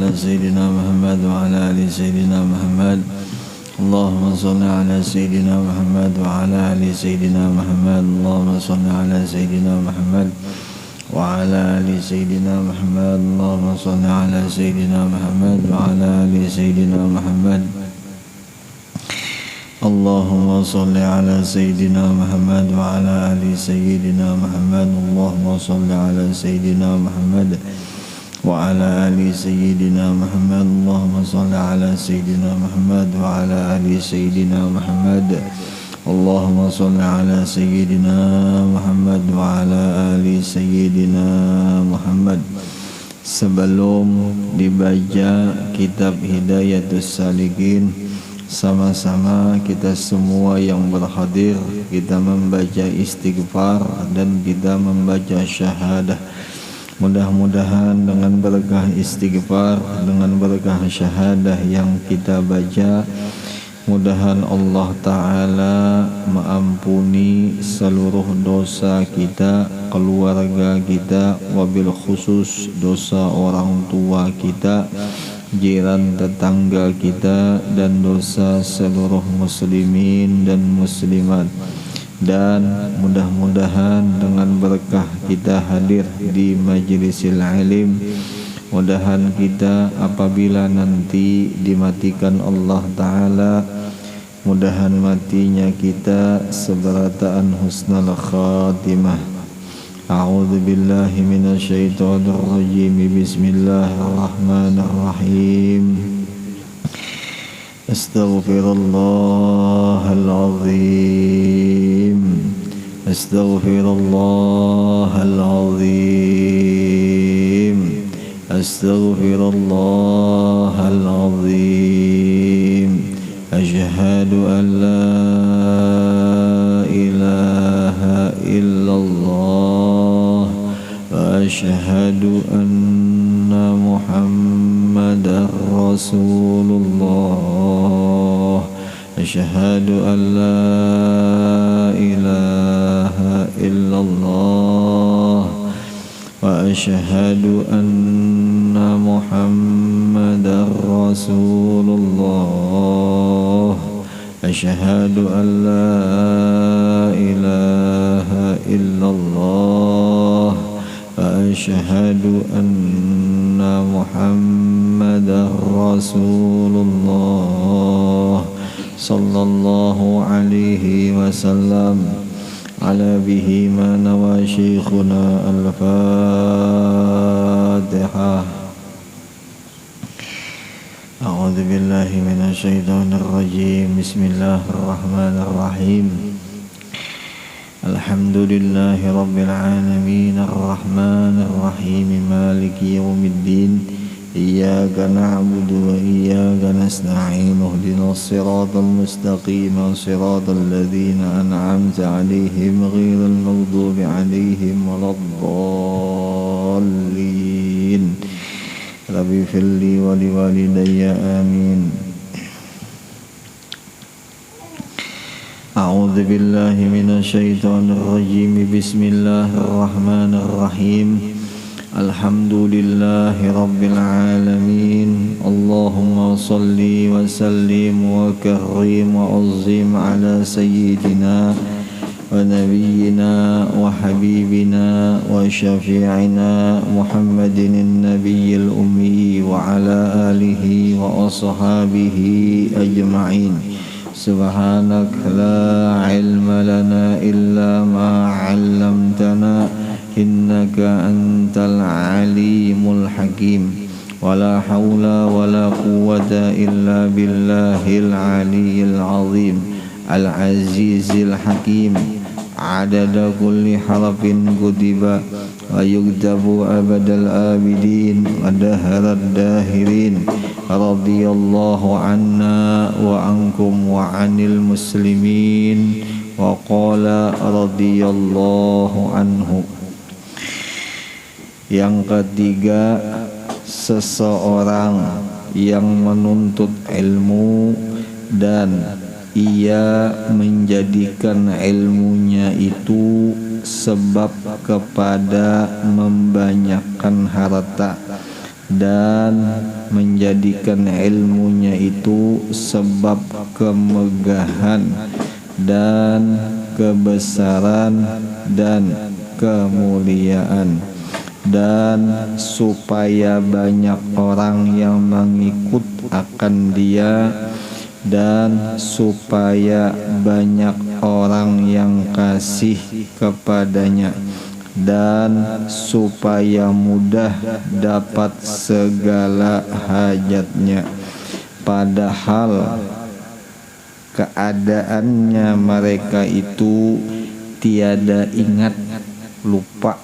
على سيدنا محمد وعلى آل سيدنا محمد اللهم صل على سيدنا محمد وعلى آل سيدنا محمد اللهم صل على سيدنا محمد وعلى آل سيدنا محمد اللهم صل على سيدنا محمد وعلى آل سيدنا محمد اللهم صل على سيدنا محمد وعلى آل سيدنا محمد اللهم صل على سيدنا محمد وعلى آل سيدنا محمد اللهم صل على سيدنا محمد وعلى آل سيدنا محمد اللهم صل على سيدنا محمد وعلى آل سيدina Muhammad. Sebelum dibaca kitab Hidayatus Salikin, sama-sama kita semua yang berhadir, kita membaca istighfar dan kita membaca syahadah. Mudah-mudahan dengan berkah istighfar, dengan berkah syahadah yang kita baca, mudahan Allah Ta'ala mengampuni seluruh dosa kita, keluarga kita, wabil khusus dosa orang tua kita, jiran tetangga kita, dan dosa seluruh muslimin dan muslimat. Dan mudah-mudahan dengan berkah kita hadir di majlisil ilim, mudahan kita apabila nanti dimatikan Allah Ta'ala, mudahan matinya kita seberataan husnul khatimah. A'udzu billahi minasyaitonir rajim. Bismillahirrahmanirrahim. Astaghfirullahal azim. Astaghfirullahal azim. Astaghfirullahal azim. Asyhadu an la ilaha illallah wa asyhadu anna Muhammadar Rasulullah. Asyhadu an la ilaha illallah wa asyhadu anna Muhammadar Rasulullah. Asyhadu an la ilaha illallah wa asyhadu anna Muhammadar Rasulullah. Sallallahu alaihi wasallam. Ala bihi ma nawa syekhuna al-Fatihah. A'udzu billahi minasyaitonir rajim. Bismillahirrahmanirrahim. Alhamdulillahi rabbil alamin arrahmanir rahim maliki yaumiddin. Iyyaka na'budu wa iyyaka nasta'in. Ihdinas siratal mustaqim, siratal ladzina an'amta 'alaihim ghairil maghdubi 'alaihim waladdallin. Rabbi firli wa liwalidayya amin. A'udzu billahi minasyaitonir rajim. Bismillahirrahmanirrahim. Alhamdulillahi rabbil alamin. Allahumma salli wa sallim wa karrim wa azzim ala sayyidina wa nabiyyina wa habibina wa syafi'ina Muhammadin nabiyil ummi wa ala alihi wa ashabihi ajma'in. Subhanak la ilma lana illa ma 'allamtana innaka antal alimul hakim. Wala hawla wala quwwata illa billahil aliyyil azim al azizil hakim. Adada kulli harafin kutiba wa yuktabu abadal abidin wa daharad dahirin. Radiyallahu anna wa ankum wa anil muslimin. Wa qala radiyallahu anhu. Yang ketiga, seseorang yang menuntut ilmu dan ia menjadikan ilmunya itu sebab kepada membanyakkan harta, dan menjadikan ilmunya itu sebab kemegahan dan kebesaran dan kemuliaan, dan supaya banyak orang yang mengikut akan dia, dan supaya banyak orang yang kasih kepadanya, dan supaya mudah dapat segala hajatnya. Padahal keadaannya mereka itu tiada ingat, lupa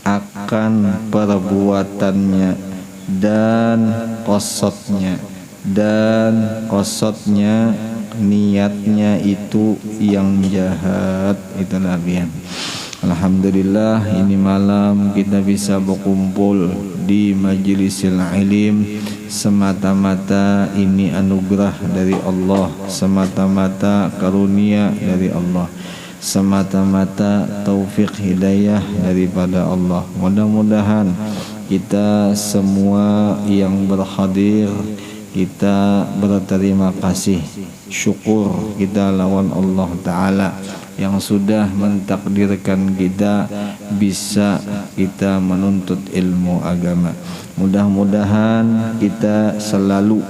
akan perbuatannya dan kosotnya niatnya itu yang jahat. Itulah bian. Alhamdulillah, ini malam kita bisa berkumpul di majlisil ilim semata-mata ini anugerah dari Allah, semata-mata karunia dari Allah, semata-mata taufik hidayah daripada Allah. Mudah-mudahan kita semua yang berhadir, kita berterima kasih, syukur kita lawan Allah Ta'ala yang sudah mentakdirkan kita bisa kita menuntut ilmu agama. Mudah-mudahan kita selalu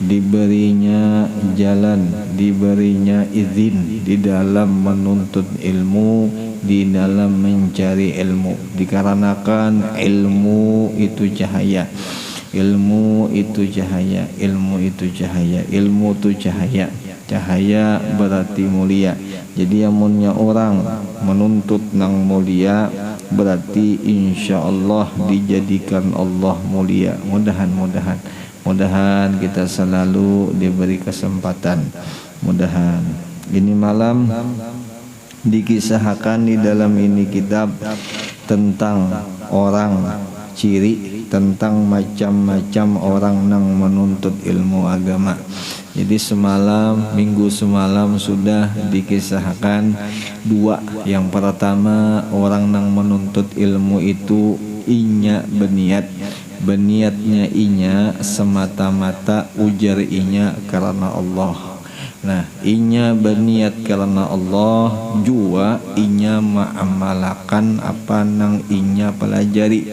diberinya jalan, diberinya izin di dalam menuntut ilmu, di dalam mencari ilmu, dikarenakan ilmu itu cahaya. Ilmu itu cahaya, ilmu itu cahaya, ilmu itu cahaya. Cahaya berarti mulia. Jadi amunnya orang menuntut nang mulia, berarti insya Allah dijadikan Allah mulia. Mudahan kita selalu diberi kesempatan. Mudahan ini malam dikisahkan di dalam ini kitab tentang orang, ciri tentang macam-macam orang nang menuntut ilmu agama. Jadi minggu semalam sudah dikisahkan dua. Yang pertama, orang nang menuntut ilmu itu inya beniatnya inya semata-mata ujar inya karena Allah. Nah, inya berniat karena Allah, jua inya ma'amalakan apa nang inya pelajari,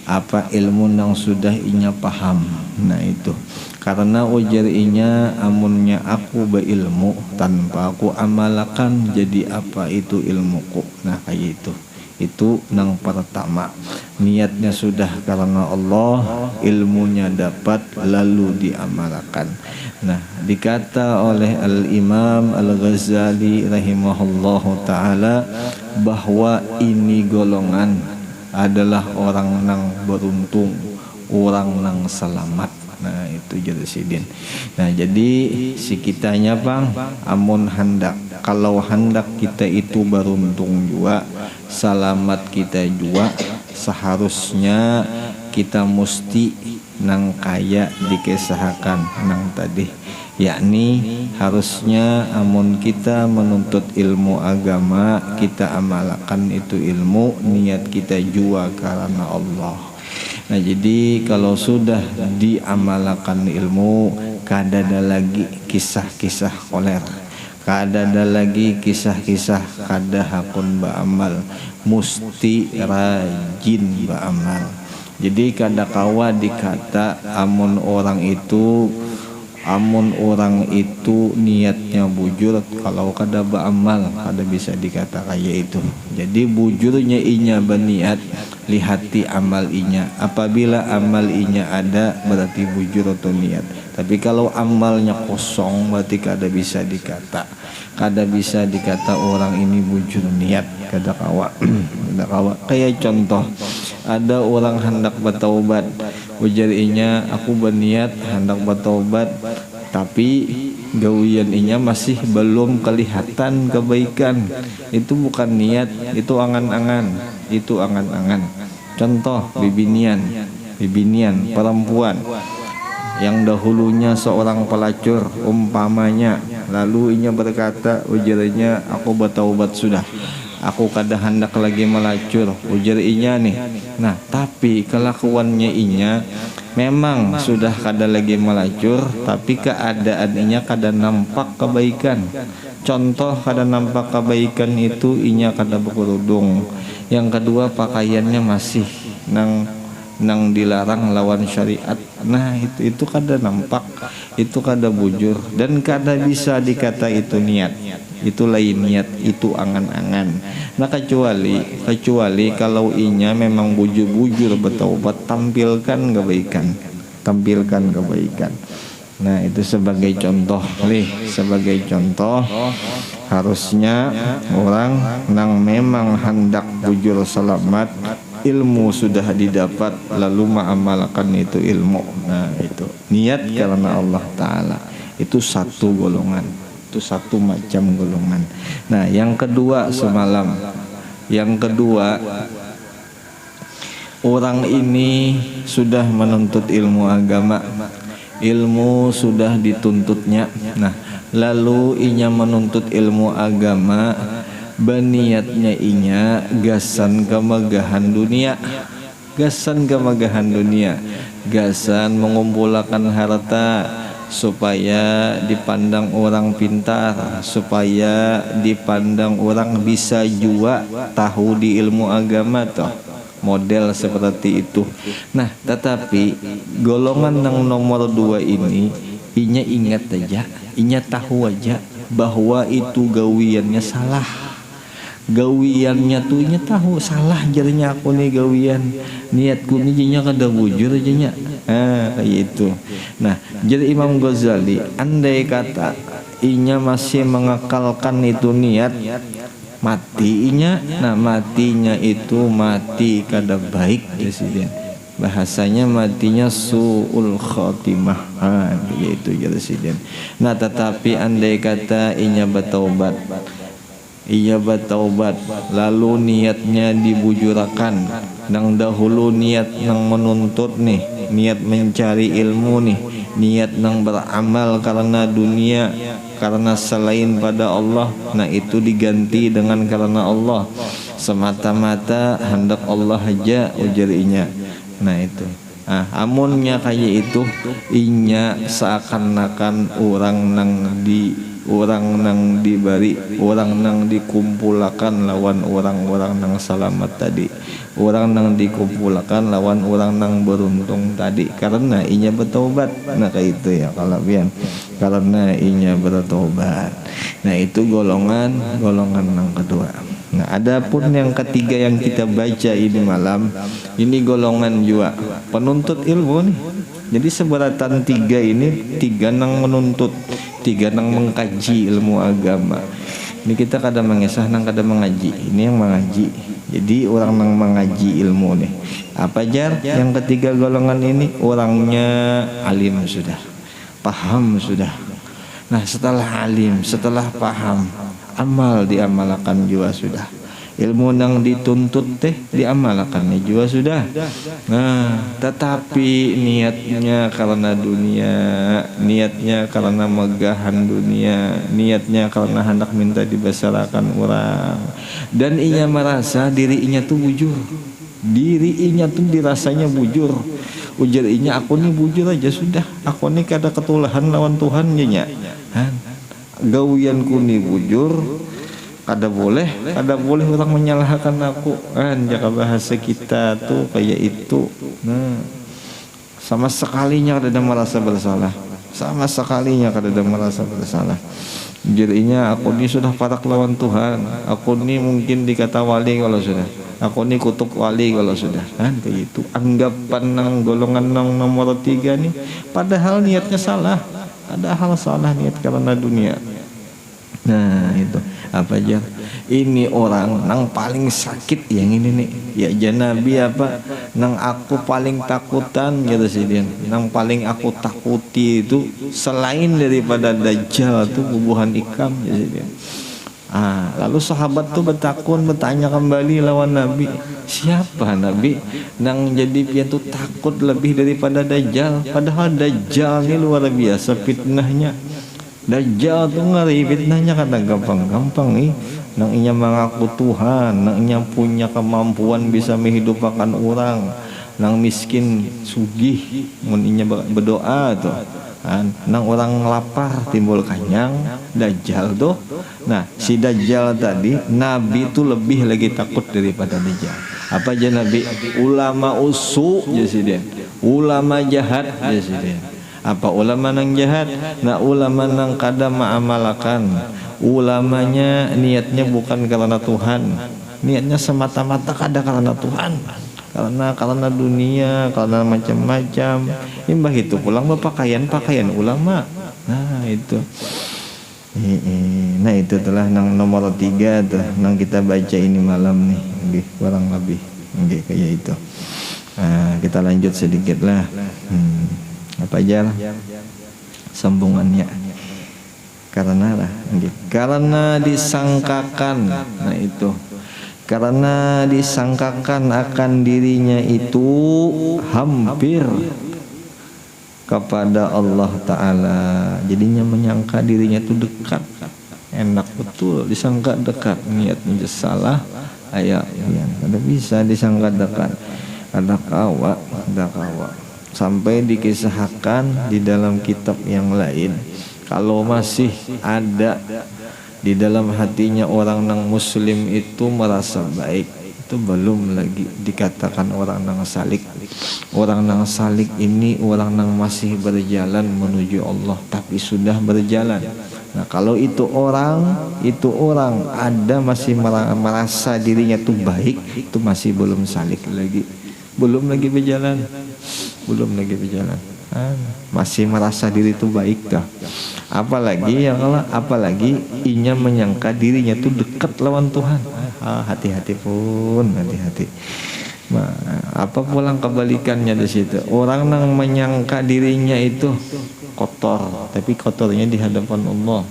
apa ilmu nang sudah inya paham. Nah itu karena ujar inya, amunnya aku berilmu tanpa aku amalakan, jadi apa itu ilmuku. Nah kayak itu nang pertama, niatnya sudah karena Allah, ilmunya dapat lalu diamalkan. Nah, dikata oleh Al-Imam Al-Ghazali rahimahullahu ta'ala bahwa ini golongan adalah orang nang beruntung, orang nang selamat. Nah itu jadi sidin. Nah jadi si kitanya bang, amun hendak, kalau hendak kita itu beruntung juga, selamat kita juga, seharusnya kita mesti nang kaya dikisahkan nang tadi, yakni harusnya amun kita menuntut ilmu agama, kita amalkan itu ilmu, niat kita jua karena Allah. Nah jadi kalau sudah diamalkan ilmu, kada ada lagi kisah-kisah koler, kada ada lagi kisah-kisah kada hakun ba'amal, musti rajin ba'amal. Jadi kada kawa dikata amun orang itu niatnya bujur, kalau kada ba'amal kada bisa dikata kayak itu. Jadi bujurnya inya berniat, lihati amal inya. Apabila amal inya ada, berarti bujur atau niat. Tapi kalau amalnya kosong, berarti kada bisa dikata. Kada bisa dikata orang ini bujur niat, kada kawa. Kada kawa. Kayak contoh, ada orang hendak bertaubat, ujar inya, aku berniat hendak bertaubat, tapi gawian inya masih belum kelihatan kebaikan. Itu bukan niat, itu angan-angan. Contoh bibinian perempuan yang dahulunya seorang pelacur umpamanya, lalu inya berkata, ujarnya aku bertaubat sudah, aku kada hendak lagi melacur, ujar inya nih. Nah tapi kelakuannya inya memang sudah kada lagi melacur, tapi keadaannya kada nampak kebaikan. Contoh kada nampak kebaikan itu inya kada berkerudung. Yang kedua pakaiannya masih nang dilarang lawan syariat. Nah itu kada nampak, itu kada bujur, dan kada bisa dikata itu niat. Itu lain niat, itu angan-angan. Nah kecuali kalau inya memang bujur-bujur bertaubat, tampilkan kebaikan. Nah itu sebagai contoh sebagai contoh. Harusnya orang nang memang hendak bujur selamat, ilmu sudah didapat, lalu mengamalkan itu ilmu. Nah itu niat karena Allah Ta'ala. Itu satu golongan, itu satu macam golongan. Nah yang kedua semalam, yang kedua, orang ini sudah menuntut ilmu agama, ilmu sudah dituntutnya. Nah lalu inya menuntut ilmu agama, beniatnya inya gasan kemegahan dunia, gasan mengumpulkan harta supaya dipandang orang pintar, supaya dipandang orang bisa jua tahu di ilmu agama toh, model seperti itu. Nah tetapi golongan yang nomor 2 ini inya ingat aja, inya tahu aja bahwa itu gawiannya salah. Gawiannya tuh inya tahu salah, jadinya aku nih gawian, niatku nih jadinya kada bujur aja. Kayak itu. Nah jadi Imam Ghazali andai kata inya masih mengekalkan itu niat, mati inya. Nah matinya itu mati kada baik presiden, bahasanya matinya su'ul khotimah, yaitu presiden. Nah tetapi andai kata inya bertaubat, lalu niatnya dibujurakan. Nang dahulu niat nang menuntut nih, niat mencari ilmu nih, niat nang beramal karena dunia, karena selain pada Allah. Nah itu diganti dengan karena Allah, semata-mata hendak Allah aja, ujar inya. Nah itu amunnya kayak itu inya seakan-akan orang nang dibari, orang nang dikumpulkan lawan orang-orang nang selamat tadi, orang nang dikumpulkan lawan orang nang beruntung tadi, karena inya bertobat. Nah kayak itu ya kalau bian, karena inya bertobat. Nah itu golongan yang kedua. Nah adapun yang ketiga yang kita baca ini malam, ini golongan juga penuntut ilmu nih. Jadi seberatan 3 ini, 3 nang menuntut, 3 nang mengkaji ilmu agama. Ini kita kadang mengisah nang kadang mengaji. Ini yang mengaji. Jadi orang nang mengaji ilmu nih. Apa jar? Yang ketiga golongan ini orangnya alim sudah, paham sudah. Nah setelah alim, setelah paham, amal diamalkan juga sudah. Ilmu nang dituntut diamalkan juga sudah. Nah tetapi niatnya karena dunia, niatnya karena megahan dunia, niatnya karena hendak minta dibesarkan orang, dan inya merasa diri inya tuh bujur, diri inya tuh dirasanya bujur. Ujar inya aku nih bujur aja sudah, aku nih kada ketulahan lawan Tuhan nya. Gawianku nih bujur, kada boleh orang menyalahkan aku kan. Jaka bahasa kita tuh kayak itu. Nah sama sekalinya kada merasa bersalah, sama sekalinya kada merasa bersalah. Jadinya aku ini sudah parak lawan Tuhan, aku ini mungkin dikata wali kalau sudah, aku ini kutuk wali kalau sudah, kan kayak itu. Anggapan nang golongan nang nomor 3 nih, padahal niatnya salah, ada hal salah niat karena dunia. Nah itu apa aja, ini orang nang paling sakit yang ini nih ya janabi apa nang aku paling takutan gitu sih dia, nang paling aku takuti itu selain daripada dajjal tuh bubuhan ikam gitu dia. Lalu sahabat tuh bertanya kembali lawan Nabi, siapa Nabi nang jadi pian tuh takut lebih daripada dajjal, padahal dajjal ini luar biasa fitnahnya. Dajjal tuh ngeri fitnahnya, kadang gampang-gampang nih. nang inya mengaku Tuhan, nang inya punya kemampuan bisa menghidupkan orang, nang miskin sugih mun inya berdoa tuh kan, nang orang lapar timbul kenyang. Dajjal tuh, nah si Dajjal tadi Nabi itu lebih lagi takut daripada Dajjal. Apa aja Nabi? Ulama usu jadi ulama jahat jadi. Apa ulama nang jahat? Nah ulama nang kada ma'amalakan, ulamanya niatnya bukan karena Tuhan, niatnya semata-mata kada karena Tuhan, karena dunia, karena macam-macam. Imbah itu pulang pakaian ulama. Nah itu nah itu telah nang nomor 3 tuh nang kita baca ini malam nih, nggih kurang lebih nggih kayak itu. Nah, kita lanjut sedikit lah. Apa aja sambungannya? Karena disangkakan. Nah itu karena disangkakan akan dirinya itu hampir kepada Allah Ta'ala, jadinya menyangka dirinya itu dekat, enak betul disangka dekat, niatnya salah ayat yang ada bisa disangka dekat, ada kawa sampai dikisahkan di dalam kitab yang lain, kalau masih ada di dalam hatinya orang nang muslim itu merasa baik, itu belum lagi dikatakan orang nang salik. Orang nang salik ini orang nang masih berjalan menuju Allah tapi sudah berjalan. Nah kalau itu orang ada masih merasa dirinya tuh baik, itu masih belum salik lagi, belum lagi berjalan, masih merasa diri itu baik dah. Apalagi inya menyangka dirinya tuh dekat lawan Tuhan. Hati-hati. Nah, apa pulang kebalikannya di situ? Orang yang menyangka dirinya itu kotor, tapi kotornya di hadapan Allah.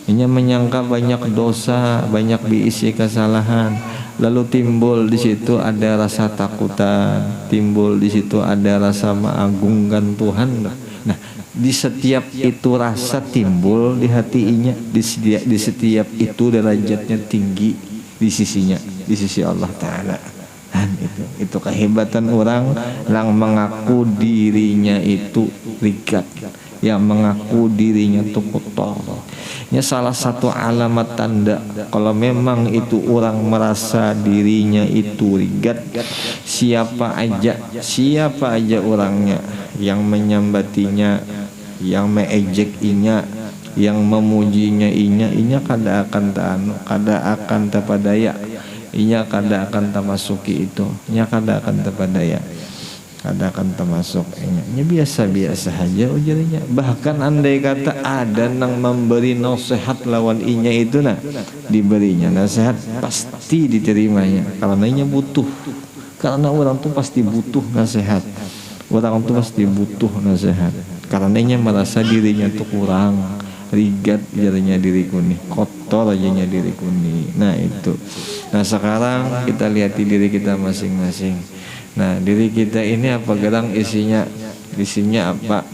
Inya menyangka banyak dosa, banyak diisi kesalahan. Lalu timbul di situ ada rasa takutan, timbul di situ ada rasa mengagungkan Tuhan. Nah, di setiap itu rasa timbul di hatinya, di setiap itu derajatnya tinggi di sisinya, di sisi Allah Ta'ala. Dan itu kehebatan orang yang mengaku dirinya itu rigat, yang mengaku dirinya itu kotor. Ini salah satu alamat tanda kalau memang itu orang merasa dirinya itu rigat. Siapa aja orangnya yang menyambatinya, yang meejek inya, yang memujinya inya kada akan terpadaya, inya kada akan termasuki itu, inya kada akan terpadaya, kada akan termasuk inya biasa-biasa aja ujarnya. Bahkan andai kata ada nang memberi nasihat lawan inya itu, nah diberinya nasihat pasti diterimanya karena inya butuh, karena orang tuh pasti butuh nasihat, orang tuh pasti butuh nasihat karena inya merasa dirinya tuh kurang rigat, jadinya diriku nih kotor ajanya diriku nih. Nah itu. Nah sekarang kita lihat di diri kita masing-masing. Nah diri kita ini apa gerang isinya apa?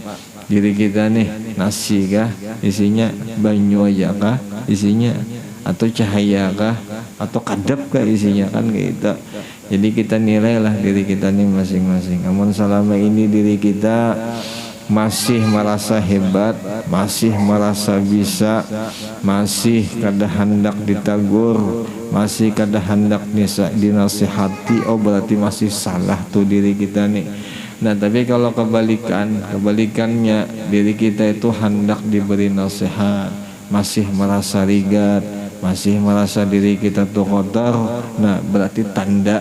Diri kita nih nasi kah? Isinya banyu aja kah? Isinya atau cahaya kah? Atau kadap kah isinya, kan gitu. Jadi kita nilailah diri kita nih masing-masing. Namun selama ini diri kita masih merasa hebat, masih merasa bisa, masih kada hendak ditegur, masih kada hendak dinasihati, oh berarti masih salah tuh diri kita nih. Nah tapi kalau kebalikannya diri kita itu hendak diberi nasihat, masih merasa rigat, masih merasa diri kita tuh kotor, nah berarti tanda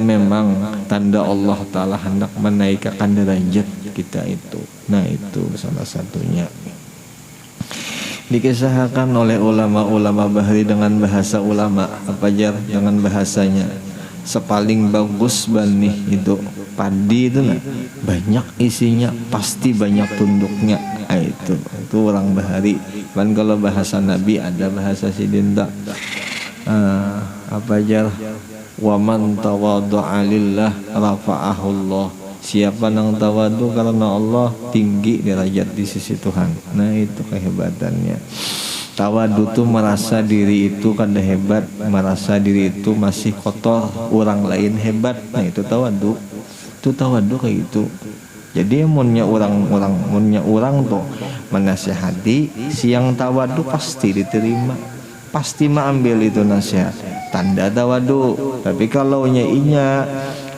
memang tanda Allah Ta'ala hendak menaikkan derajat kita itu. Nah itu salah satunya dikisahkan oleh ulama-ulama bahari dengan bahasa ulama apa jar, dengan bahasanya sepaling bagus bani itu padi itu nah, banyak isinya pasti banyak tunduknya. Nah, itu orang bahari. Dan kalau bahasa Nabi ada bahasa sidinta apa jar, wa man tawaddu'a lillah rafa'ahu Allah. Siapa nang tawadu karena Allah, tinggi derajat di sisi Tuhan. Nah itu kehebatannya. Tawadu tuh merasa diri itu kada hebat, merasa diri itu masih kotor, orang lain hebat. Nah itu tawadu. Itu tawadu kayak gitu. Jadi munnya orang tuh menasihati, siang tawadu pasti diterima, pasti mengambil itu nasihat, tanda tawadu. Tapi kalau inya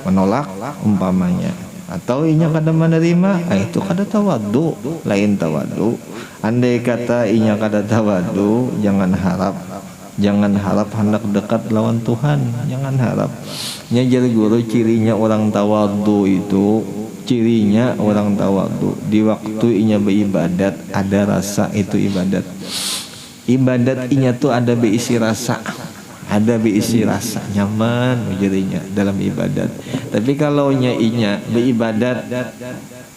menolak umpamanya, atau inya kada menerima, itu kada tawadu, lain tawadu. Andai kata inya kada tawadu, jangan harap hendak dekat lawan Tuhan, jangan harap. Nya guru cirinya orang tawadu itu, cirinya orang tawadu di waktu inya beribadat ada rasa, itu ibadat. Ibadat inya tuh ada beisi rasa, nyaman jadinya dalam ibadat. Tapi kalau inya beribadat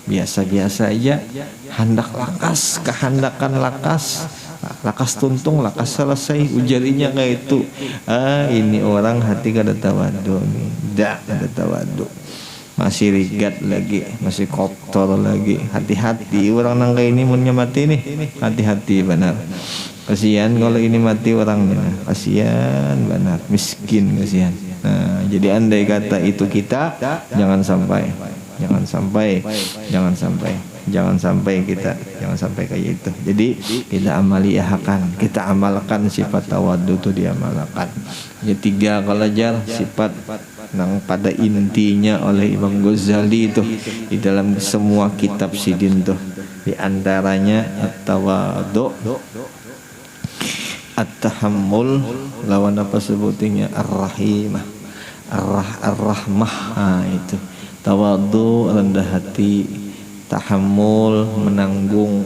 biasa-biasa aja, hendak lakas, kehendakan lakas tuntung, lakas selesai ujarinya kayak itu. Ini orang hati kada tawadu nih, kada tawadu, masih rigat lagi, masih kotor lagi. Hati-hati orang nang kayak ini munnya mati nih, hati-hati benar. Kasihan kalau ini mati orangnya, kasihan benar, miskin kasihan. Nah, jadi andai kata itu kita jangan sampai kayak itu. Jadi kita amalkan sifat tawadu itu diamalkan. Yang tiga kalajar sifat nang pada intinya oleh Imam Ghazali itu di dalam semua kitab sidin tuh, di antaranya at-tawadu, at-tahammul, lawan apa sebutnya ar-rahimah, ar-rahmah. Itu tawadu rendah hati, tahammul menanggung,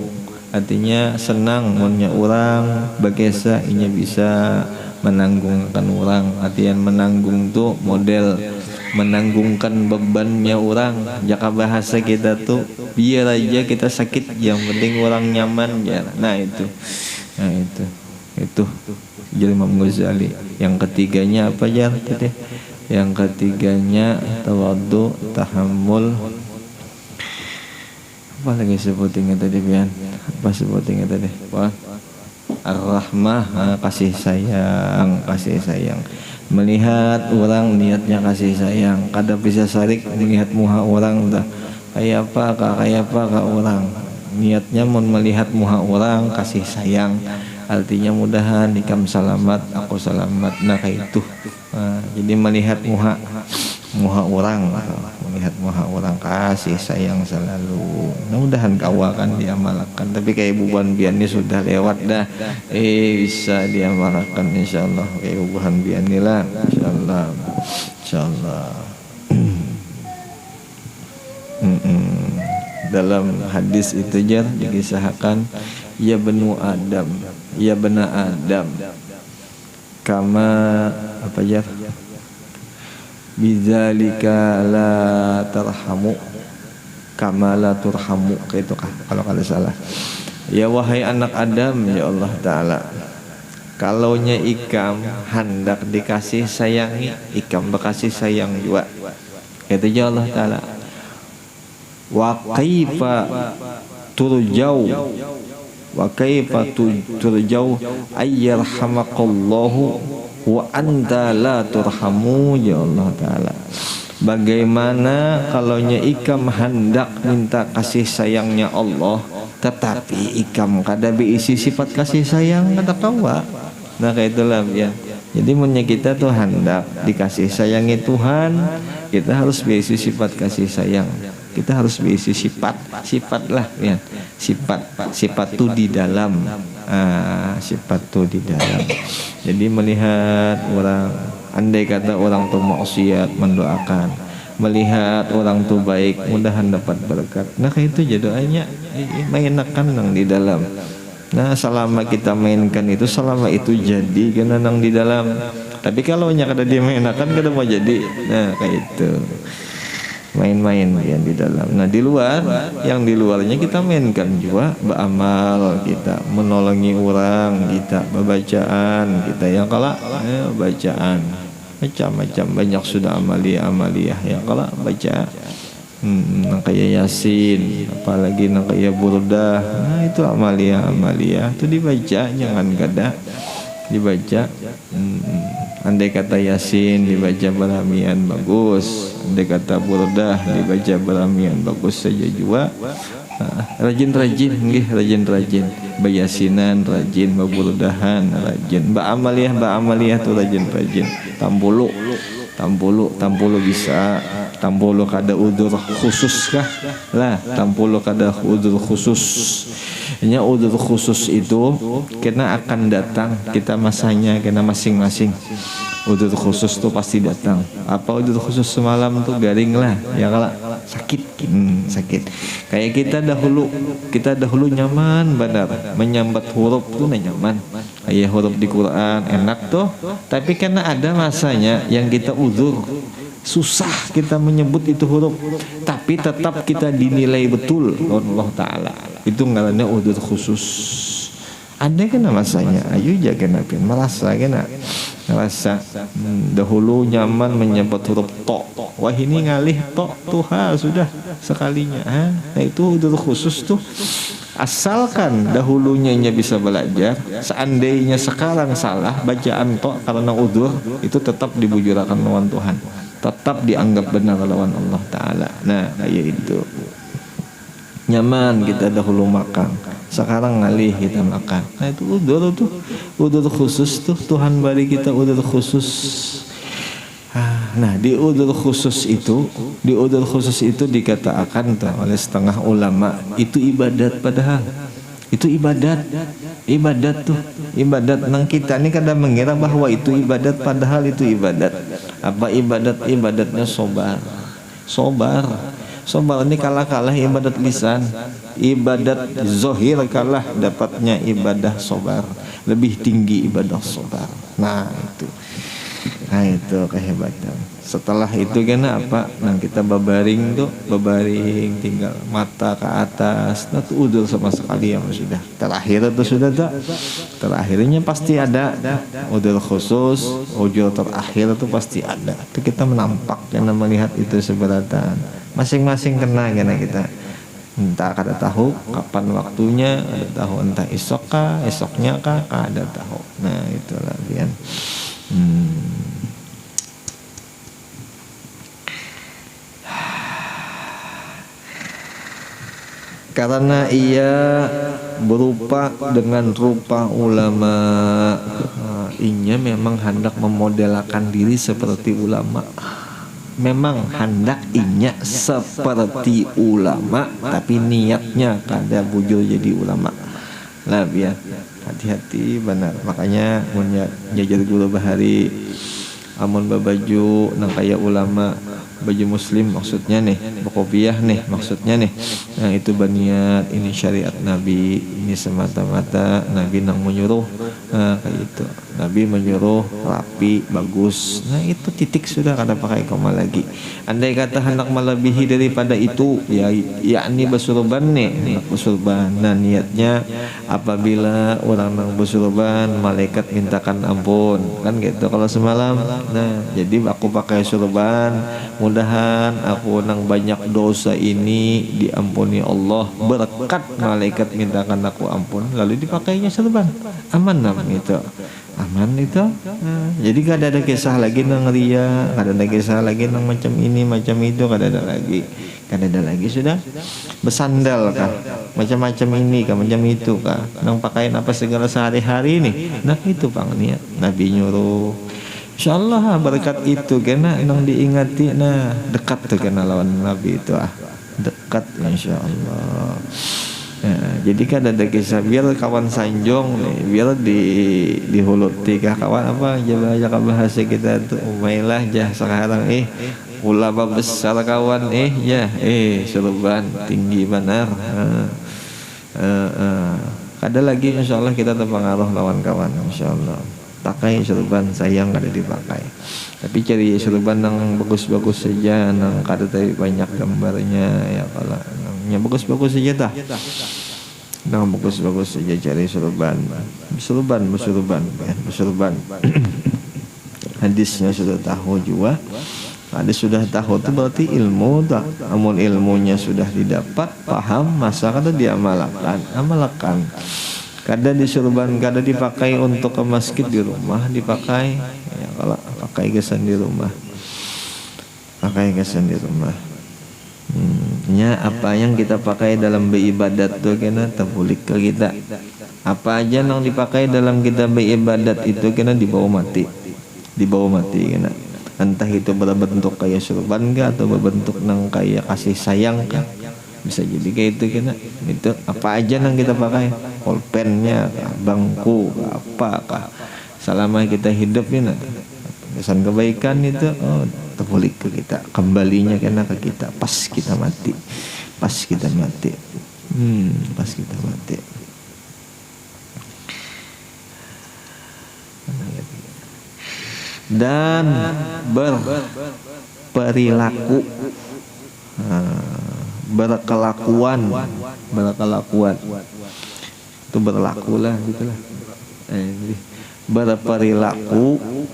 artinya senang munnya orang bagesa inya bisa menanggungkan orang. Artian menanggung tuh model menanggungkan bebannya orang. Jaka bahasa kita tuh biar aja kita sakit, yang penting orang nyaman ya. Nah itu jadi Imam Ghazali. Yang ketiganya apa ya tadi? Yang ketiganya tawadu, tahammul, apa lagi sebutinnya tadi Bian? Apa sebutinnya tadi? Wah, ar-rahmah, kasih sayang. Melihat orang niatnya kasih sayang, kada bisa sarik melihat muha orang dah. Kayak apa orang. Niatnya mau melihat muha orang kasih sayang. Artinya mudahan ikam selamat, aku selamat. Nah kayak itu. Jadi melihat muha orang, kasih sayang selalu. Mudahan kau akan diamalkan. Tapi kayak bubuhan bian ini sudah lewat dah. Bisa diamalkan insyaallah. Kayak bubuhan bian ini lah insyaallah. Dalam hadis itu jar dikisahkan, ya bena Adam kama apa jar bidzalika la tarhamu kama la turhamu, kayak itu kah kalau kada salah. Ya wahai anak Adam, ya Allah Ta'ala, kalaunya ikam hendak dikasih sayangi, ikam bekasih sayang juga, itu ya Allah Ta'ala. Wa kaifa turjau ayyarhamakallahu wa anta la turhamu, ya Allah Ta'ala. Bagaimana kalaunya ikam hendak minta kasih sayangnya Allah, tetapi ikam kada beisi sifat kasih sayang, kata kawa. Nah kayak itulah ya. Jadi munnya kita tuh hendak dikasih sayangi Tuhan, kita harus beisi sifat kasih sayang. Kita harus beisi sifat lah ya. Sifat tuh di dalam. Sifat tuh di dalam. Jadi melihat orang, andai kata orang tuh maksiat, mendoakan. Melihat orang tuh baik, mudahan dapat berkat. Nah kayak itu doanya mainkan nang di dalam. Nah selama kita mainkan itu, selama itu jadi kena nang di dalam. Tapi kalau nya kada dimainkan kada mau jadi. Nah kayak itu. Main-main yang di dalam. Nah di luar, yang di luarnya kita mainkan juga, beramal kita, menolongi orang kita, bacaan kita yang kala bacaan macam-macam banyak sudah amaliyah ya kala baca. nang kayak Yasin, apalagi nang kayak Burdah. Nah itu amalia itu dibaca, jangan gada dibaca. Andai kata Yasin dibaca beramian bagus, andai kata Burdah dibaca beramian bagus saja juga. Rajin-rajin nggih, rajin-rajin bayasinan, rajin baburdahan, rajin ba amaliyah tuh rajin-rajin. Tampulu bisa, tampulu kada udur khusus kah lah, tampulu kada udur khusus. Nya udur khusus itu kena akan datang, kita masanya kena masing-masing. Udur khusus tuh pasti datang. Apa udur khusus semalam tuh garing lah, ya kalau sakit, kayak kita dahulu nyaman benar menyambat huruf tuh nyaman, kayak huruf di Quran enak tuh, tapi karena ada masanya yang kita udur susah kita menyebut itu huruf, tapi tetap kita dinilai betul Allah Ta'ala, itu ngarannya udur khusus. Ada kena masanya, ayo jaga nabi merasa kena ngerasa dahulu nyaman menyebut huruf to, wah ini ngalih to tuha sudah sekalinya. Nah itu udah khusus tuh, asalkan dahulunya bisa belajar. Seandainya sekarang salah bacaan to karena udur, itu tetap dibujurakan lawan Tuhan, tetap dianggap benar lawan Allah Ta'ala. Nah kayak itu nyaman kita dahulu makan, sekarang ngalih kita makan. Nah itu udur khusus tuh, Tuhan beri kita udur khusus. Nah di udur khusus itu dikatakan tuh oleh setengah ulama itu ibadat, padahal itu ibadat tuh ibadat. Nang kita ini kadang mengira bahwa itu ibadat, padahal itu ibadat. Apa ibadatnya sobar ini kalah ibadat lisan, ibadat zohir kalah dapatnya ibadah sobar, lebih tinggi ibadah sobar. Nah itu kehebatan. Setelah itu kena apa? Nah kita babaring tinggal mata ke atas. Nah itu udur sama sekali yang sudah terakhir itu sudah tak. Terakhirnya pasti ada udur khusus, udur terakhir itu pasti ada. Itu kita menampak karena melihat itu seberatan. Masing-masing kena kita. Entah kada tahu kapan waktunya, ada tahu entah esoknya kah ada tahu. Nah itulah lian. Karena ia berupa dengan rupa ulama, inya memang hendak memodelkan diri seperti ulama. Memang hendak inya seperti ulama, tapi niatnya kada bujur jadi ulama. Lah biar hati-hati benar. Makanya mun nyajar guru bahari amun babaju nang kaya ulama, baju muslim maksudnya nih, kopiah nih maksudnya nih. Nah itu berniat ini syariat Nabi, ini semata-mata Nabi nang menyuruh. Nah kayak itu Nabi menyuruh rapi bagus. Nah itu titik sudah, kada pakai koma lagi. Andai kata hendak melebihi daripada itu, yakni bersurban nih, bersurban. Nah niatnya apabila orang nang bersurban, malaikat mintakan ampun kan gitu kalau semalam. Nah jadi aku pakai surban, mudahan aku nang banyak dosa ini diampuni Allah berkat malaikat mintakan aku ampun, lalu dipakainya surban. Aman itu. Aman itu. Jadi kada ada kisah lagi nang ria, kada ada kisah lagi nang macam ini macam itu, kada ada lagi sudah. Bersandal kah, macam-macam ini kah, macam itu kah, nang pakaian apa segala sehari-hari ini. Nah itu pang niat Nabi nyuruh. Insyaallah berkat itu kena nang diingati. Nah dekat tuh kena lawan Nabi itu dekat insyaallah. Nah, jadi kan ada kisah biar kawan sanjong nih, biar di huluti kah kawan apa aja bahasa kita tuh Umailah jah sekarang ulama besar kawan surban tinggi benar. Ada lagi insyaallah kita terpengaruh lawan kawan insyaallah. Pakai surban sayang kada dipakai. Tapi cari surban yang bagus-bagus saja, nang kada tapi banyak gambarnya ya kalau yang bagus-bagus saja dah. Nang bagus-bagus saja cari surban. Hadisnya sudah tahu juga. Ada sudah tahu itu berarti ilmu tak. Namun ilmunya sudah didapat, paham, masa kada amalkan. Kada disurban, kada dipakai untuk ke masjid di rumah, dipakai ya kalau pakai kesan di rumah. Pakai kesan di rumah. Nya apa yang kita pakai dalam beribadat tuh kena terbulik ke kita. Apa aja yang dipakai dalam kita beribadat itu kena dibawa mati kena. Entah itu berbentuk kayak surban kah atau berbentuk nang kayak kasih sayang kah, bisa jadi kayak itu kena. Itu apa aja yang kita pakai, pulpennya kah, bangku kah, apa kah, selama kita hidup ini kesan kebaikan itu terpulik ke kita, kembalinya kena ke kita pas kita mati. Pas kita mati. Dan berperilaku, berkelakuan itu berlakulah gitulah.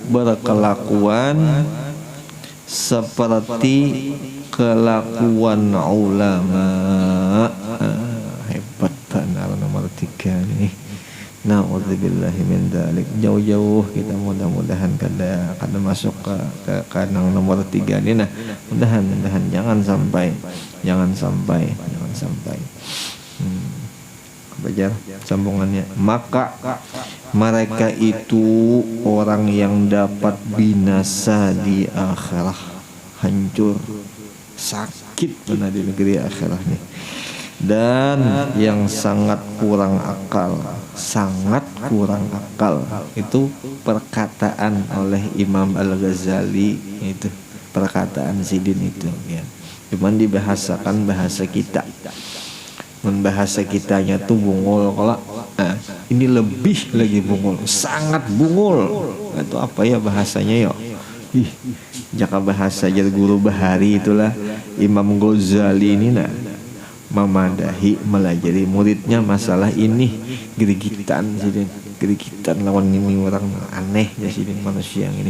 Berkelakuan seperti kelakuan ulama. Hebat benar nomor 3 nih. Na'udzubillahi min dzalik. Jauh-jauh kita mudah-mudahan kada masuk ke kanang nomor 3 ini. Nah, mudahan jangan sampai. Baca sambungannya. Maka mereka itu orang yang dapat binasa di akhirat, hancur, sakit benar di negeri akhirat nih. Dan yang sangat kurang akal itu perkataan oleh Imam Al-Ghazali, itu perkataan Sidin itu ya. Cuman dibahasakan bahasa kita, membahasa kitanya tuh bungul. Kalau ini lebih lagi bungul, sangat bungul. Itu apa ya bahasanya ya? Jaka bahasa jar guru bahari itulah Imam Ghazali ini memadahi melajari muridnya masalah ini gerigitan lawan ini orang aneh ya sini manusia yang ini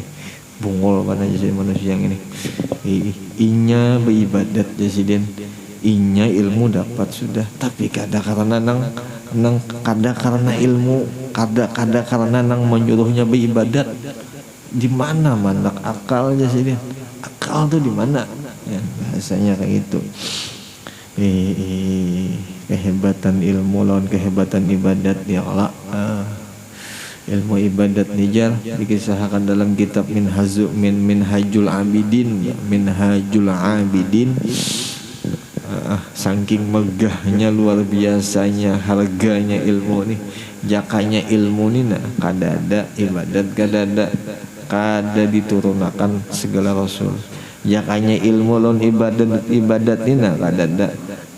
bungul pada jadi manusia yang ini inya beribadat ya sini inya ilmu dapat sudah tapi kada karena nang kada karena ilmu kada karena nang menyuruhnya beribadat. Di mana akal ya sini akal tuh di mana ya bahasanya kayak gitu. Kehebatan ilmu lawan kehebatan ibadat ya Allah. Ilmu ibadat nijar dikisahkan dalam kitab Minhajul Abidin ya, Minhajul Abidin. Saking megahnya luar biasanya harganya ilmu nih, jakanya ilmu nih kada ada ibadat kada diturunkan segala rasul. Jakanya ilmu lawan ibadat nina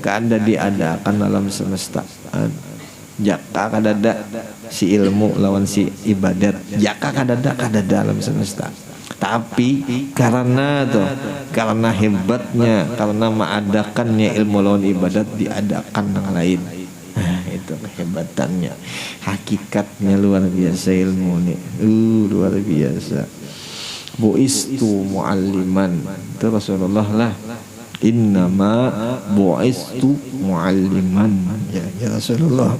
kada diadakan dalam semesta. Jaka kada ada si ilmu lawan si ibadat. Jaka kada ada dalam semesta. Tapi karena hebatnya, karena mengadakannya ilmu lawan ibadat diadakan yang lain. Itu kehebatannya, hakikatnya luar biasa ilmu nih. Luar biasa. Bu'istu mu'alliman, itu Rasulullah lah. Innama bu'istu mu'alliman ya Rasulullah.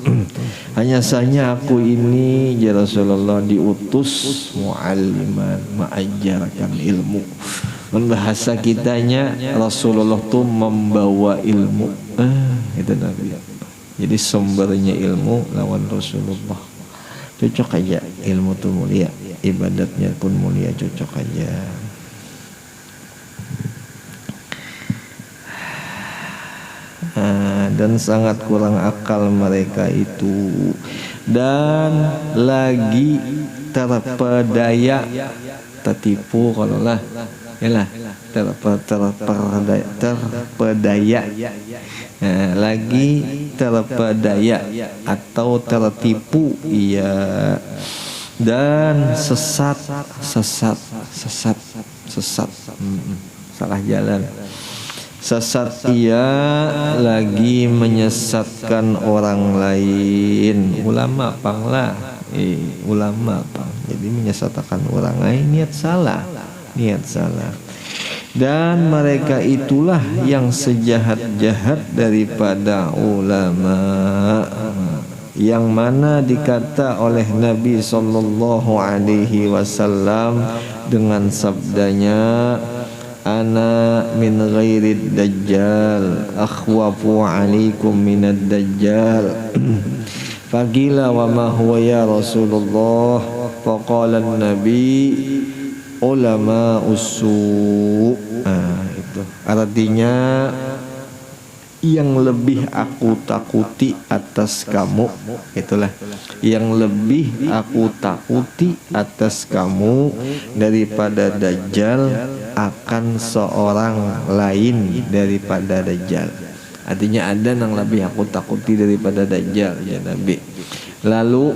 Hanya saja aku ini ya Rasulullah diutus mu'alliman, mengajarkan ilmu. Bahasa kitanya Rasulullah tuh membawa ilmu. Itu Nabi. Jadi sumbernya ilmu lawan Rasulullah. Cocok aja, ilmu tuh mulia, ibadatnya pun mulia, cocok aja. Dan sangat kurang akal mereka itu, dan lagi terpedaya, tertipu kalau lah, yalah terpedaya, lagi terpedaya atau tertipu ya, dan sesat, salah jalan. Sesat ia lagi menyesatkan orang lain. Ulama panglah, ulama pang. Jadi menyesatkan orang lain, niat salah. Dan mereka itulah yang sejahat-jahat daripada ulama, yang mana dikata oleh Nabi sallallahu alaihi wasallam dengan sabdanya, ana min ghairid dajjal akhwafu alaikum minad dajjal. Faqila wa ma huwa ya Rasulullah? Faqala an-nabi ulama usu. Itu artinya yang lebih aku takuti atas kamu, itulah yang lebih aku takuti atas kamu daripada Dajjal akan seorang lain daripada Dajjal. Artinya ada yang lebih aku takuti daripada Dajjal, ya Nabi. Lalu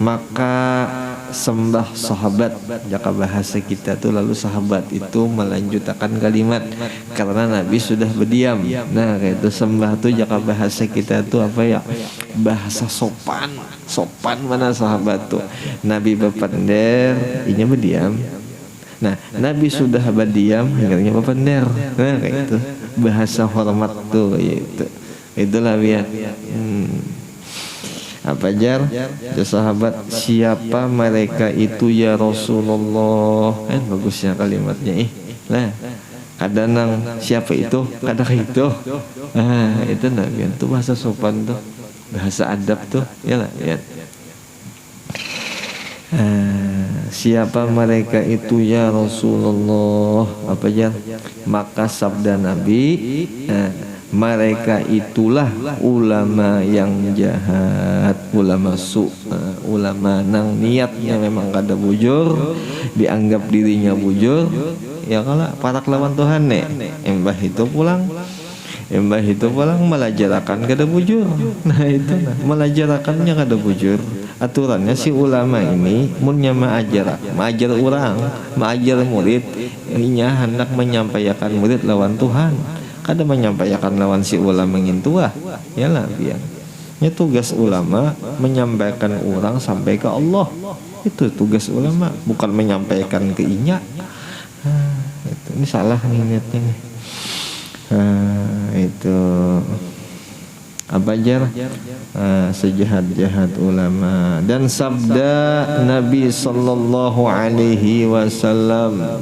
maka sembah sahabat, jaka bahasa kita tuh lalu sahabat itu melanjutkan kalimat karena Nabi sudah berdiam. Nah kayak itu sembah tuh jaka bahasa kita tuh apa ya, bahasa sopan mana sahabat tuh. Nabi berpender, inya berdiam. Nah Nabi sudah berdiam, akhirnya berpender. Nah kayak itu bahasa hormat tuh itu. Itulah biar apa jar ya sahabat, siapa mereka itu ya Rasulullah. Bagusnya kalimatnya nah ada nang siapa itu kadang itu itu Nabi itu bahasa sopan tuh, bahasa adab tuh ya lah ya. Siapa mereka itu ya Rasulullah, apa jar, maka sabda Nabi, mereka itulah ulama yang jahat, ulama ulama nang niatnya memang kada bujur, dianggap dirinya bujur, ya kalau para kelawan Tuhan embah itu pulang melajarakan kada bujur. Nah itu melajarakannya kada bujur. Aturannya si ulama ini munnya maajar orang, maajar murid, inya hendak menyampaikan murid lawan Tuhan. Kada menyampaikan lawan si ulama ngintuah, ya lah biar. Ini tugas ulama menyampaikan orang sampai ke Allah. Itu tugas ulama, bukan menyampaikan ke inya. Itu ini salah niatnya nih. Itu apa jar? Sejahat-jahat ulama. Dan sabda Nabi sallallahu alaihi wasallam,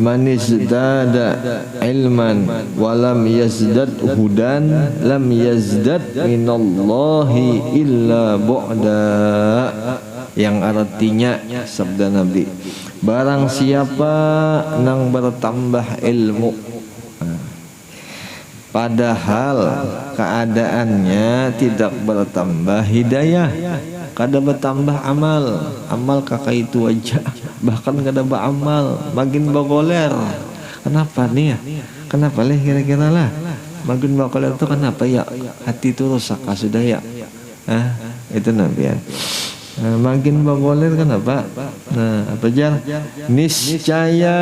man izdada ilman walam yazdad hudan lam yazdad minallahi illa bu'da. Yang artinya sabda Nabi, barang siapa nang bertambah ilmu padahal keadaannya tidak bertambah hidayah, kada bertambah amal kakak itu aja, bahkan kada beramal, makin bagoler. Kenapa nih ya? Kenapa leh kira-kira lah makin bagoler itu kenapa ya? Hati itu rusak sudah ya. Itu Nabi ya. Makin bagoler kenapa? Nah apa jar? Niscaya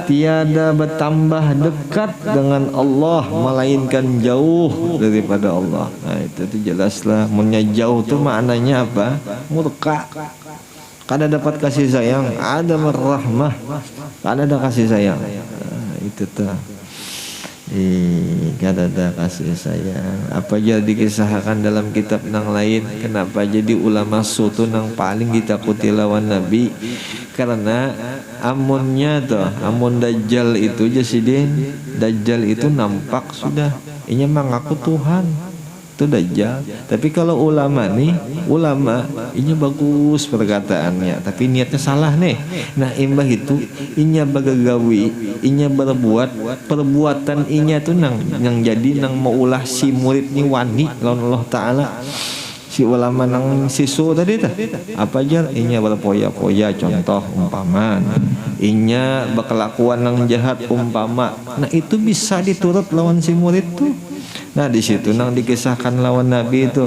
tiada bertambah dekat dengan Allah melainkan jauh daripada Allah. Nah itu jelaslah. Munnya jauh tuh maknanya apa? Murka. Kada dapat kasih sayang, ada merahmah, kada ada kasih sayang. Itu tuh. Kada ada kasih sayang. Apa aja dikisahkan dalam kitab nang lain. Kenapa jadi ulama sutu nang paling ditakuti lawan Nabi? Karena amunnya tuh, amun Dajjal itu jasidin, Dajjal itu nampak sudah, inya mengaku Tuhan. Itu Dajjal. Tapi kalau ulama nih, ulama inya bagus perkataannya, tapi niatnya salah nih. Nah imbah itu inya bagagawi, inya berbuat perbuatan inya tuh nang jadi nang mau ulah si murid ni wani lawan Allah Ta'ala. Si ulama nang sisu tadi tah apa aja inya berpoya-poya, contoh umpama inya berkelakuan nang jahat umpama. Nah itu bisa diturut lawan si murid tuh. Nah di situ nang dikisahkan lawan Nabi itu,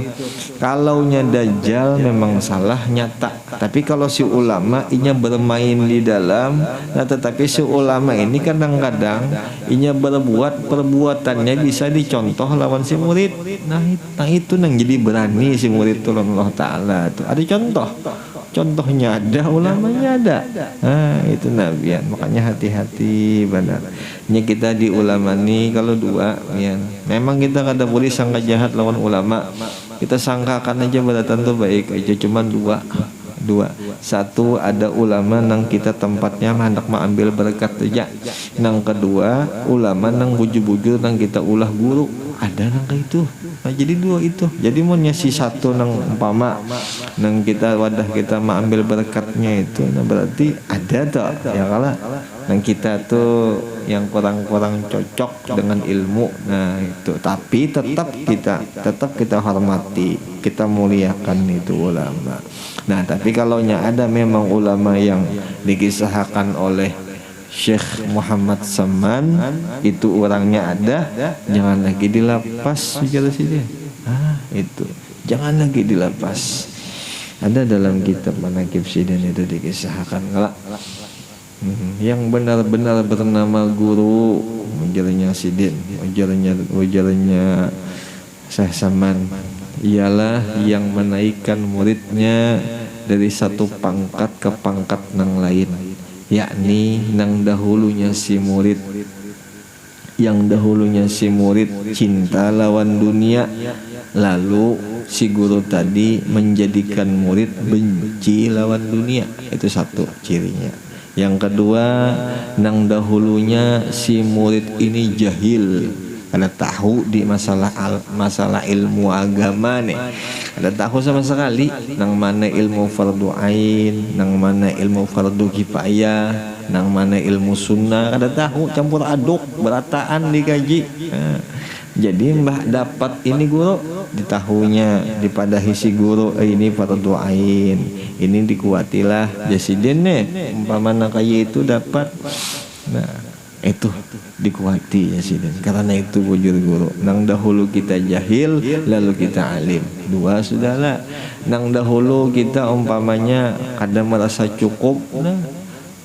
kalaunya Dajjal memang salah nyata, tapi kalau si ulama inya bermain di dalam. Nah tetapi si ulama ini kadang-kadang inya berbuat perbuatannya bisa dicontoh lawan si murid. Nah itu nang jadi berani si murid tuh Allah Ta'ala tuh. Ada contoh contohnya ada, ulamanya ada. Itu Nabi ya. Makanya hati-hati benar. Ini kita di ulama nih kalau dua ya. Memang kita kada boleh sangka jahat lawan ulama. Kita sangkakan aja beratan tuh baik aja, cuman dua. Satu, ada ulama nang kita tempatnya hendak mengambil berkat aja. Nang kedua, ulama nang buju-buju nang kita ulah guru. Ada nang kayak itu. Nah, jadi dua itu. Jadi mau nyasi satu nang umpama nang kita wadah kita mengambil berkatnya itu, nah berarti ada toh. Ya kalah nang kita tuh yang kurang-kurang cocok dengan ilmu. Nah itu, tapi tetap kita hormati, kita muliakan itu ulama. Nah tapi kalau ada memang ulama yang dikisahkan oleh Syekh Muhammad Saman, itu orangnya ada, jangan lagi dilapas bicara sini. Itu jangan lagi dilapas. Ada dalam kitab Manaqib Sidin itu dikisahkan yang benar-benar bernama guru ujarnya Sidin, ujarnya Syekh Saman, ialah yang menaikkan muridnya dari satu pangkat ke pangkat nang lain, yakni nang dahulunya si murid cinta lawan dunia, lalu si guru tadi menjadikan murid benci lawan dunia. Itu satu cirinya. Yang kedua, nang dahulunya si murid ini jahil, ada tahu di masalah ilmu agama nih, ada tahu sama sekali nang mana ilmu fardu ain, nang mana ilmu fardu kifayah, nang mana ilmu sunnah, ada tahu, campur aduk, berataan dikaji. Jadi mbah dapat ini guru ditahunya, dipadahi si guru ini fardu ain, ini dikuatilah jasidin nih umpama kayak itu dapat. Nah itu dikuati jasidin, karena itu bujur guru. Nang dahulu kita jahil, lalu kita alim. Dua sudahlah. Nang dahulu kita umpamanya kadang merasa cukup, nah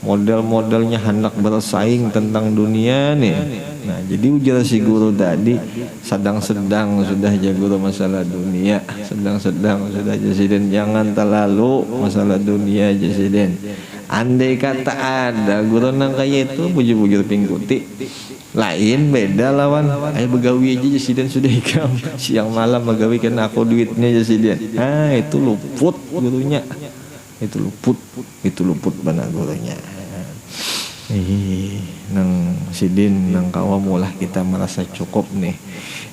model-modelnya hendak bersaing tentang dunia nih. Nah jadi ujar si guru tadi, sedang-sedang sudah ya guru masalah dunia, sedang-sedang sudah jasidin, jangan terlalu masalah dunia jasidin. Andai kata ada guru nang kayak itu bujur-bujur pingkuti lain beda lawan begawi aja jasidin sudah ikam siang malam begawi kena aku duitnya jasidin. Itu luput gurunya, itu luput benar gurunya. Nang sidin nang kawamulah kita merasa cukup nih,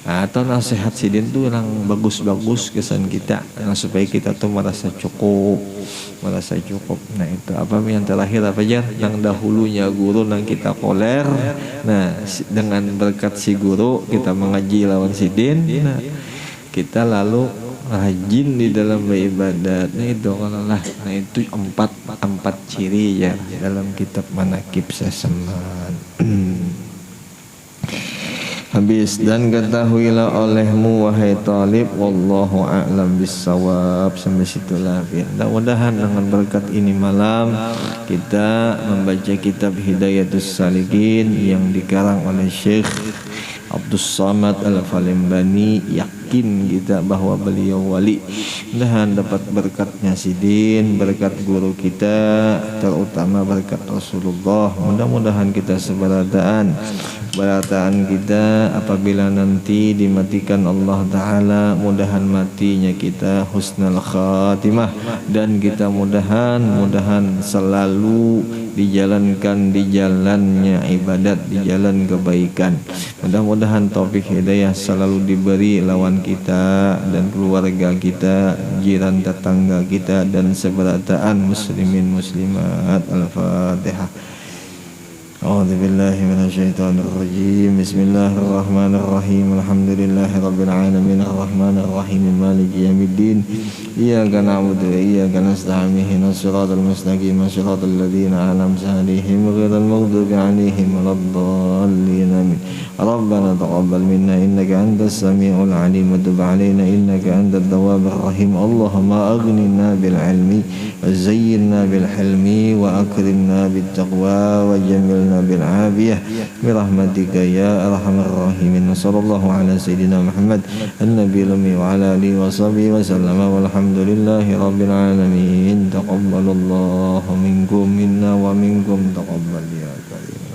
atau nasihat sidin tuh yang bagus-bagus kesan kita, supaya kita tuh merasa cukup. Nah itu apa yang terakhir apa aja, nang dahulunya guru nang kita koler. Nah dengan berkat si guru kita mengaji lawan sidin, nah kita lalu rajin di dalam beribadat. Nah itu nah itu empat ciri ya dalam kitab Manaqib Saman. Habis, dan ketahuilah olehmu wahai talib, wallahu a'lam bissawab. Sampai situlah. Mudah-mudahan dengan berkat ini malam kita membaca kitab Hidayatus Salikin yang dikarang oleh Syekh Abdus Samad Al-Falimbani. Yakin kita bahwa beliau wali. Mudah-mudahan dapat berkatnya sidin, berkat guru kita, terutama berkat Rasulullah. Mudah-mudahan kita seberataan kita apabila nanti dimatikan Allah Ta'ala, mudahan matinya kita husnul khatimah, dan kita mudahan selalu dijalankan di jalannya ibadat, di jalan kebaikan. Mudah-mudahan taufik hidayah selalu diberi lawan kita dan keluarga kita, jiran tetangga kita, dan seberataan muslimin muslimat. Al-Fatihah. A'udzu billahi minasyaitonir rajim. Bismillahirrahmanirrahim. Alhamdulillahi rabbil alamin arrahmanir rahim maliki yaumiddin. Iyyaka na'budu wa iyyaka nasta'in ihdinas siratal mustaqim siratal ladzina an'amta 'alaihim ghairil maghdubi 'alaihim waladdallin. Amin. Rabbana taqabbal minna innaka antas samiul 'alim wa tub 'alaina innaka antat tawwabur rahim. Allahumma aghnina bil 'ilmi wa zayyinna bil hilmi wa akrimna bit taqwa wa jamilna لنا بالعافية برحمتك يا أرحم الراحمين. صلى الله على سيدنا محمد النبي الأمي وعلى آله وصحبه وسلم والحمد لله رب العالمين. تقبل الله منكم منا ومنكم تقبل يا كريم.